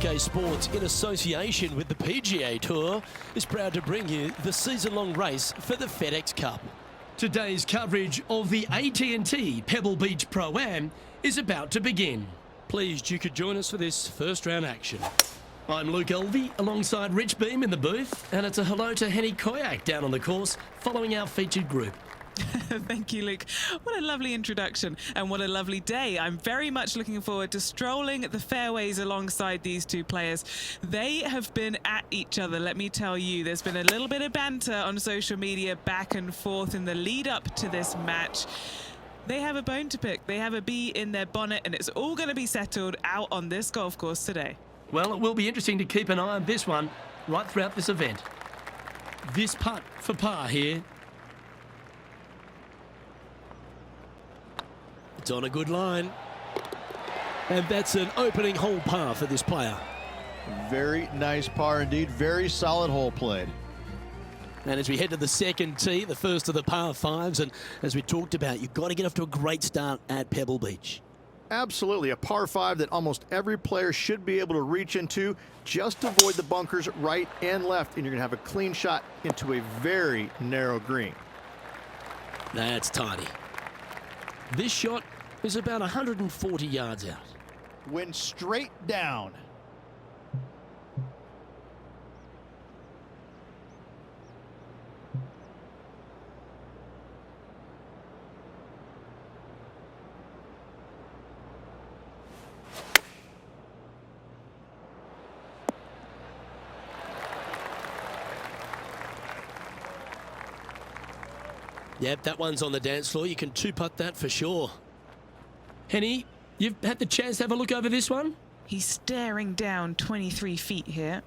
UK Sports, in association with the PGA Tour, is proud to bring you the season-long race for the FedEx Cup. Today's coverage of the AT&T Pebble Beach Pro-Am is about to begin. Pleased you could join us for this first round action. I'm Luke Elvey alongside Rich Beam in the booth, and it's a hello to Henny Koyak down on the course following our featured group. Thank you, Luke. What a lovely introduction and what a lovely day. I'm very much looking forward to strolling the fairways alongside these two players. They have been at each other, let me tell you. There's been a little bit of banter on social media back and forth in the lead up to this match. They have a bone to pick. They have a bee in their bonnet, and it's all going to be settled out on this golf course today. Well, it will be interesting to keep an eye on this one right throughout this event. This putt for par here. It's on a good line. And that's an opening hole par for this player. Very nice par indeed. Very solid hole played. And as we head to the second tee, the first of the par fives, and as we talked about, you've got to get off to a great start at Pebble Beach. Absolutely. A par 5 that almost every player should be able to reach into. Just avoid the bunkers right and left, and you're going to have a clean shot into a very narrow green. That's tiny. This shot is about 140 yards out. Went straight down. Yep, that one's on the dance floor. You can two-putt that for sure. Henny, you've had the chance to have a look over this one? He's staring down 23 feet here.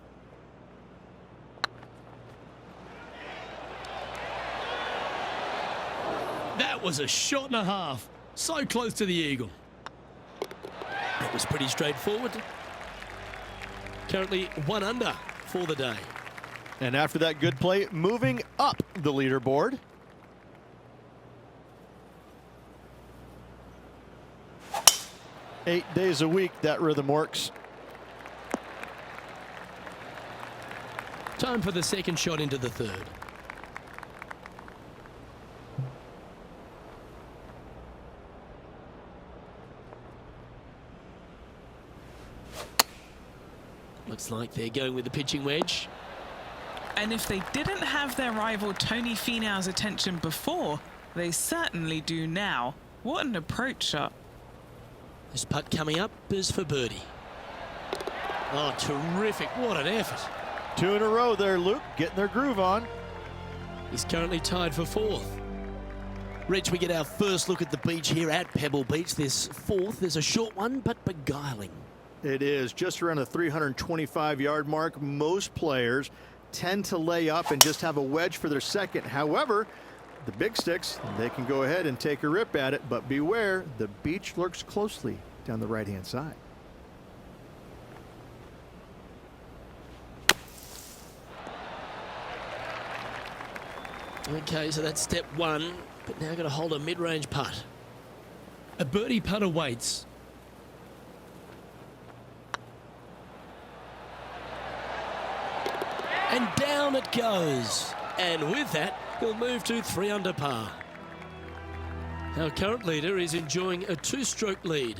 That was a shot and a half. So close to the eagle. That was pretty straightforward. Currently 1 under for the day. And after that good play, moving up the leaderboard. Eight days a week, that rhythm works. Time for the second shot into the third. Looks like they're going with the pitching wedge. And if they didn't have their rival Tony Finau's attention before, they certainly do now. What an approach shot. This putt coming up is for birdie. Oh, terrific. What an effort. 2 in a row there, Luke. Getting their groove on. He's currently tied for 4th. Rich, we get our first look at the beach here at Pebble Beach. This 4th is a short one, but beguiling. It is just around the 325-yard mark. Most players tend to lay up and just have a wedge for their second. However, the big sticks, they can go ahead and take a rip at it, but beware, the beach lurks closely down the right-hand side. Okay, so that's step 1, but now got to hold a mid-range putt. A birdie putt awaits. And down it goes. And with that, he'll move to 3 under par. Our current leader is enjoying a 2-stroke lead.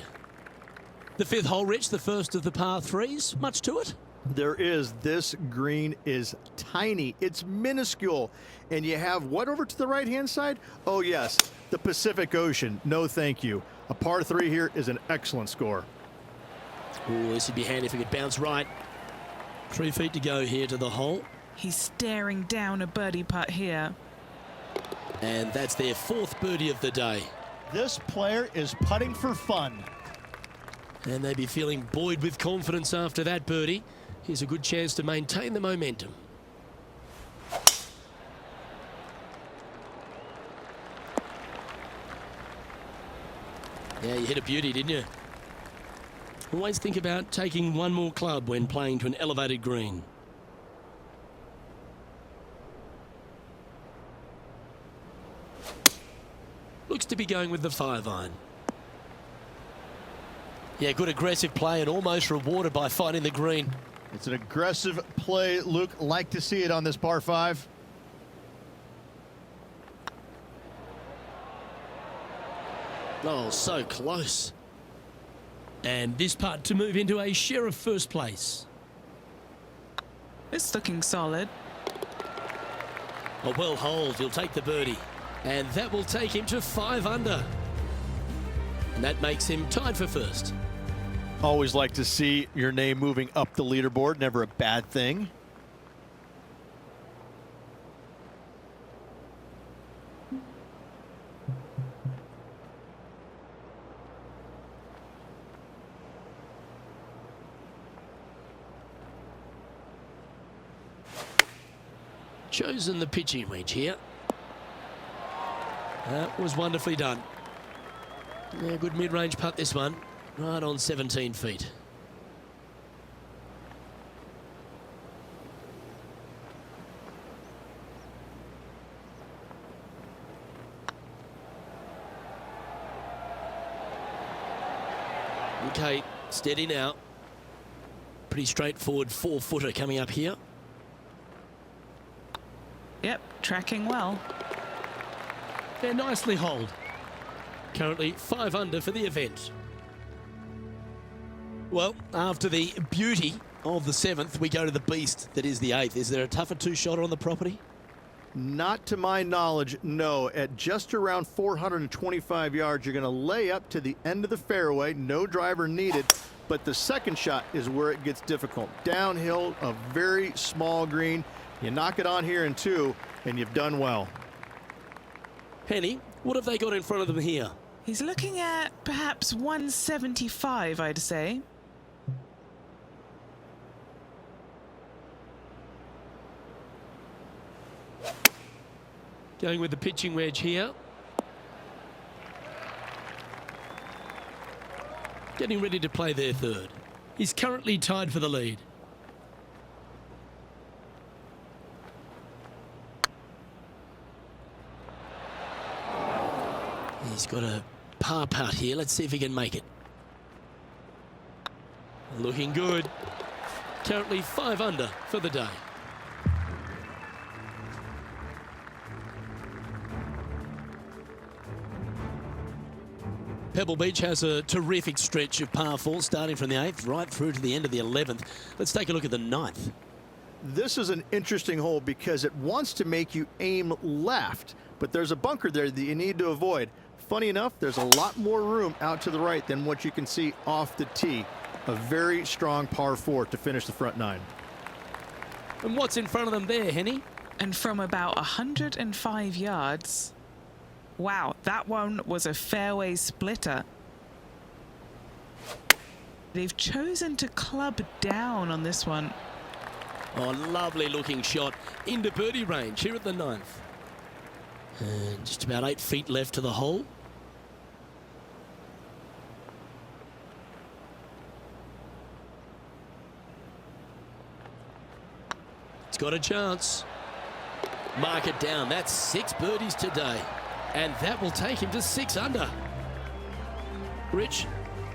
The 5th hole, Rich, the first of the par 3s. Much to it? There is. This green is tiny. It's minuscule. And you have what over to the right-hand side? Oh, yes, the Pacific Ocean. No, thank you. A par 3 here is an excellent score. Oh, this would be handy if it could bounce right. 3 feet to go here to the hole. He's staring down a birdie putt here. And that's their 4th birdie of the day. This player is putting for fun. And they'd be feeling buoyed with confidence after that birdie. Here's a good chance to maintain the momentum. Yeah, you hit a beauty, didn't you? Always think about taking one more club when playing to an elevated green. Looks to be going with the 5-iron. Yeah, good aggressive play and almost rewarded by finding the green. It's an aggressive play, Luke. Like to see it on this par 5. Oh, so close. And this putt to move into a share of first place. It's looking solid. A well hold, he'll take the birdie. And that will take him to 5 under. And that makes him tied for first. Always like to see your name moving up the leaderboard. Never a bad thing. Chosen the pitching wedge here. That was wonderfully done. Yeah, good mid-range putt this one. Right on 17 feet. Okay, steady now. Pretty straightforward 4-footer coming up here. Yep, tracking well. They're nicely holed. Currently 5 under for the event. Well, after the beauty of the 7th, we go to the beast that is the 8th. Is there a tougher 2-shotter on the property? Not to my knowledge, no. At just around 425 yards, you're going to lay up to the end of the fairway. No driver needed. But the second shot is where it gets difficult. Downhill, a very small green. You knock it on here in 2, and you've done well. Henny, what have they got in front of them here? He's looking at perhaps 175, I'd say. Going with the pitching wedge here. Getting ready to play their 3rd. He's currently tied for the lead. He's got a par putt here. Let's see if he can make it. Looking good. Currently 5 under for the day. Pebble Beach has a terrific stretch of par 4 starting from the 8th right through to the end of the 11th. Let's take a look at the 9th. This is an interesting hole because it wants to make you aim left, but there's a bunker there that you need to avoid. Funny enough, there's a lot more room out to the right than what you can see off the tee. A very strong par 4 to finish the front 9. And what's in front of them there, Henny? And from about 105 yards. Wow, that one was a fairway splitter. They've chosen to club down on this one. Oh, lovely looking shot into birdie range here at the 9th. And just about 8 feet left to the hole. It's got a chance. Mark it down. That's 6 birdies today. And that will take him to 6 under. Rich,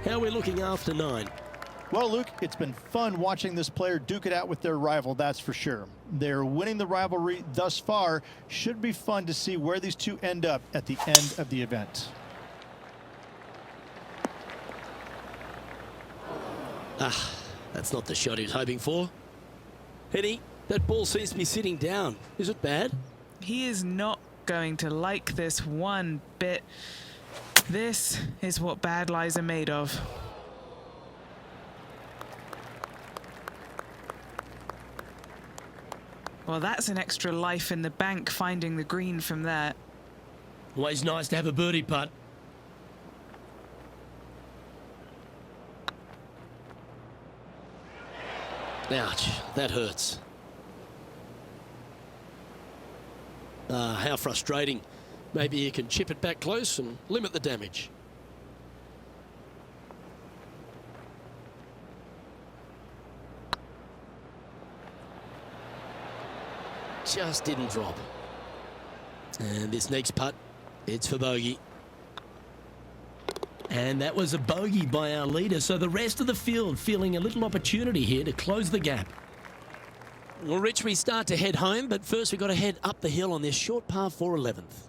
how are we looking after 9? Well, Luke, it's been fun watching this player duke it out with their rival, that's for sure. They're winning the rivalry thus far. Should be fun to see where these two end up at the end of the event. Ah, that's not the shot he was hoping for. Henny, that ball seems to be sitting down. Is it bad? He is not going to like this one bit. This is what bad lies are made of. Well, that's an extra life in the bank finding the green from there. Always nice to have a birdie putt. Ouch, that hurts. How frustrating. Maybe you can chip it back close and limit the damage. Just didn't drop. And this next putt, it's for bogey. And that was a bogey by our leader, so the rest of the field feeling a little opportunity here to close the gap. Well, Rich, we start to head home, but first we've got to head up the hill on this short par 4 11th.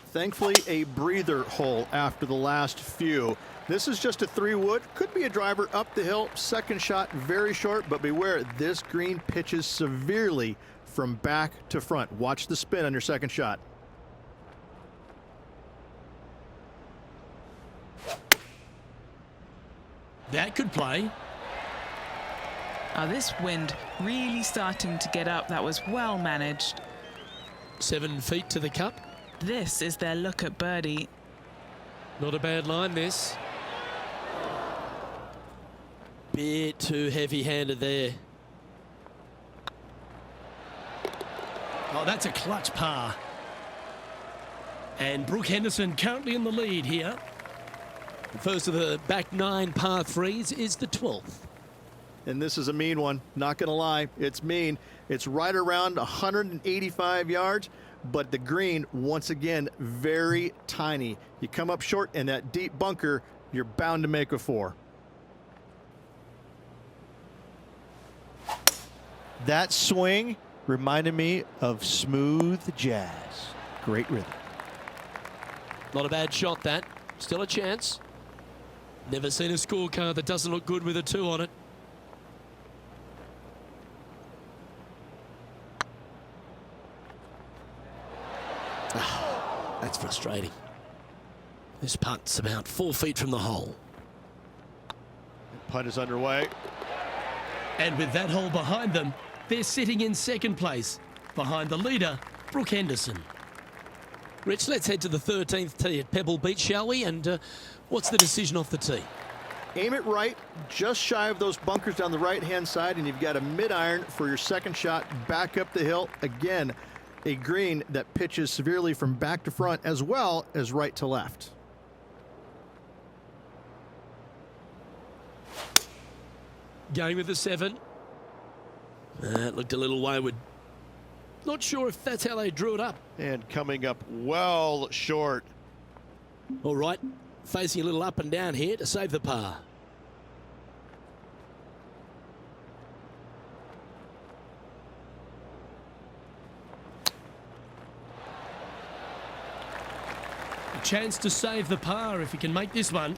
Thankfully, a breather hole after the last few. This is just a 3-wood. Could be a driver up the hill. Second shot, very short, but beware, this green pitches severely from back to front. Watch the spin on your second shot. That could play. Oh, this wind really starting to get up. That was well managed. 7 feet to the cup. This is their look at birdie. Not a bad line, this. Bit too heavy-handed there. Oh, that's a clutch par. And Brooke Henderson currently in the lead here. The first of the back 9 par 3s is the 12th. And this is a mean one, not gonna lie, it's mean. It's right around 185 yards, but the green, once again, very tiny. You come up short in that deep bunker, you're bound to make a 4. That swing reminded me of smooth jazz. Great rhythm. Not a bad shot, that. Still a chance. Never seen a scorecard that doesn't look good with a 2 on it. That's frustrating. This putt's about 4 feet from the hole. Putt is underway. And with that hole behind them, they're sitting in second place, behind the leader, Brooke Henderson. Rich, let's head to the 13th tee at Pebble Beach, shall we? And what's the decision off the tee? Aim it right, just shy of those bunkers down the right-hand side, and you've got a mid-iron for your second shot back up the hill. Again, a green that pitches severely from back to front as well as right to left. Going with the 7. That looked a little wayward. Not sure if that's how they drew it up. And coming up well short. All right, facing a little up and down here to save the par. A chance to save the par if he can make this one.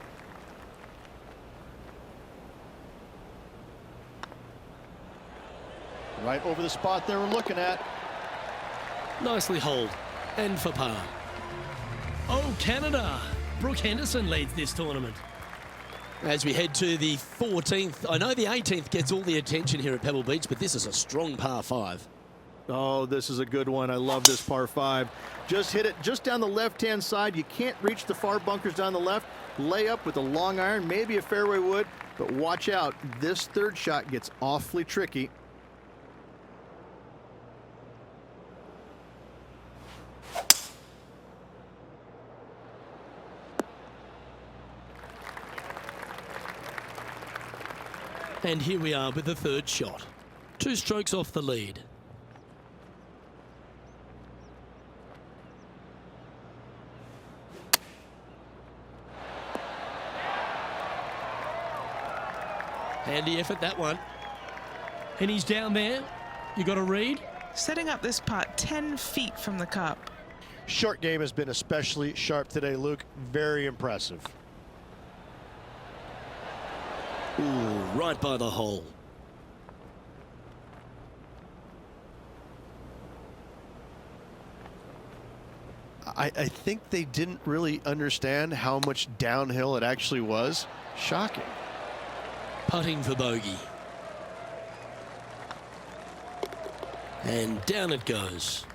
Right over the spot they were looking at. Nicely holed. And for par. Oh, Canada. Brooke Henderson leads this tournament. As we head to the 14th, I know the 18th gets all the attention here at Pebble Beach, but this is a strong par 5. Oh, this is a good one. I love this par 5. Just hit it just down the left-hand side. You can't reach the far bunkers down the left. Lay up with a long iron, maybe a fairway wood, but watch out. This third shot gets awfully tricky. And here we are with the third shot. 2 strokes off the lead. Handy effort, that one. And he's down there. You got a read? Setting up this putt 10 feet from the cup. Short game has been especially sharp today, Luke. Very impressive. Ooh, right by the hole. I think they didn't really understand how much downhill it actually was. Shocking. Putting for bogey. And down it goes.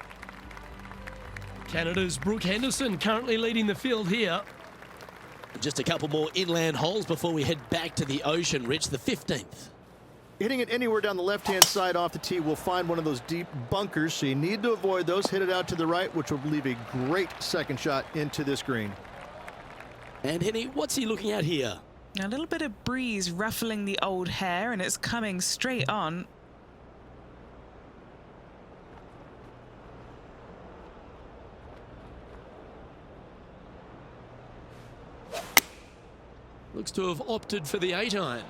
Canada's Brooke Henderson currently leading the field here. Just a couple more inland holes before we head back to the ocean, Rich, the 15th. Hitting it anywhere down the left-hand side off the tee will find one of those deep bunkers, so you need to avoid those. Hit it out to the right, which will leave a great second shot into this green. And Henny, what's he looking at here? A little bit of breeze ruffling the old hair, and it's coming straight on. Looks to have opted for the 8-iron.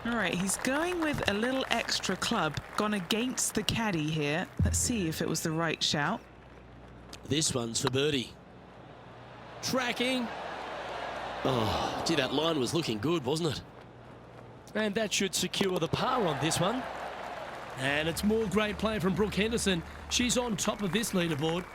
All right, he's going with a little extra club, gone against the caddy here. Let's see if it was the right shout. This one's for birdie. Tracking. Oh, gee, that line was looking good, wasn't it? And that should secure the par on this one. And it's more great play from Brooke Henderson. She's on top of this leaderboard.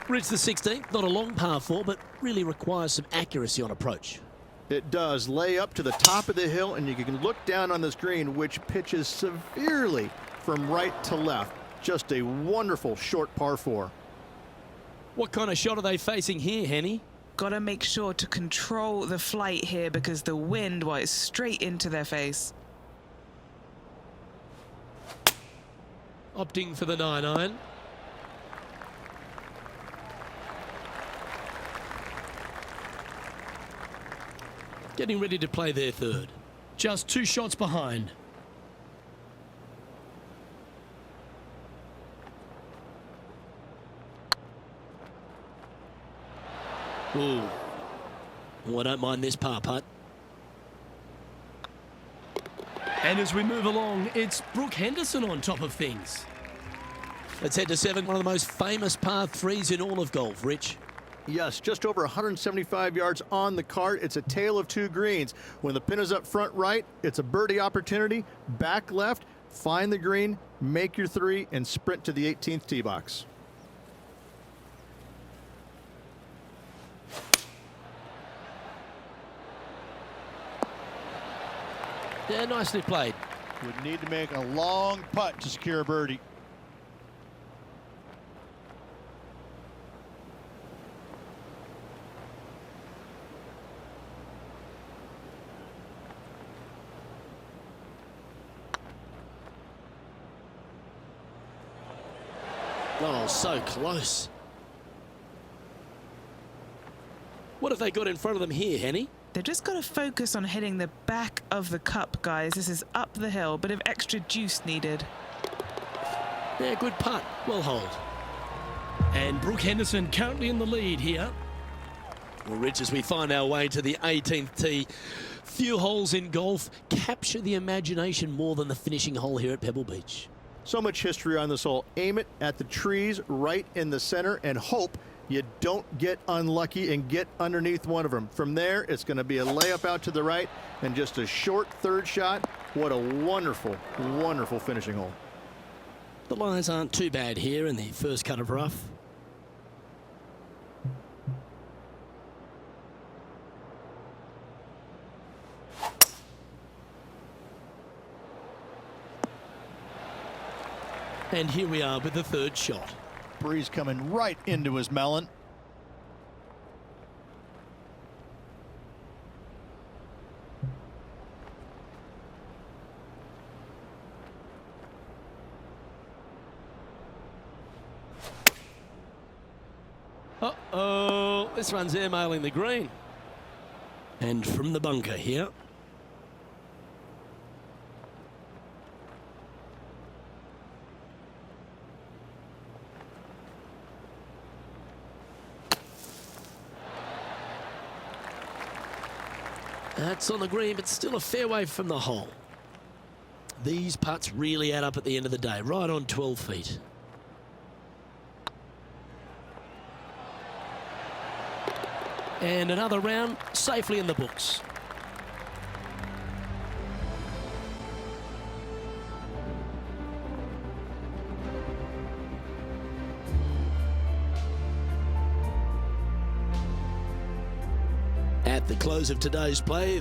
Reached the 16th, not a long par 4, but really requires some accuracy on approach. It does. Lay up to the top of the hill, and you can look down on this green, which pitches severely from right to left. Just a wonderful short par 4. What kind of shot are they facing here, Henny? Got to make sure to control the flight here because the wind, well, it's straight into their face. Opting for the 9-iron. Getting ready to play their third. Just 2 shots behind. Ooh. Oh, I don't mind this par putt. And as we move along, it's Brooke Henderson on top of things. Let's head to 7, one of the most famous par 3s in all of golf, Rich. Yes, just over 175 yards on the cart. It's a tale of 2 greens. When the pin is up front right, it's a birdie opportunity. Back left, find the green, make your 3, and sprint to the 18th tee box. Yeah, nicely played. Would need to make a long putt to secure a birdie. Oh, so close. What have they got in front of them here, Henny? They've just got to focus on hitting the back of the cup, guys. This is up the hill, bit of extra juice needed. Yeah, good putt. Well hold. And Brooke Henderson currently in the lead here. Well, Rich, as we find our way to the 18th tee, few holes in golf capture the imagination more than the finishing hole here at Pebble Beach. So much history on this hole. Aim it at the trees right in the center and hope you don't get unlucky and get underneath one of them. From there, it's going to be a layup out to the right and just a short third shot. What a wonderful, wonderful finishing hole. The lines aren't too bad here in the first cut of rough. And here we are with the third shot. Breeze coming right into his melon. Uh-oh, this one's airmailing the green. And from the bunker here. That's on the green, but still a fair way from the hole. These putts really add up at the end of the day, right on 12 feet. And another round safely in the books. At the close of today's play,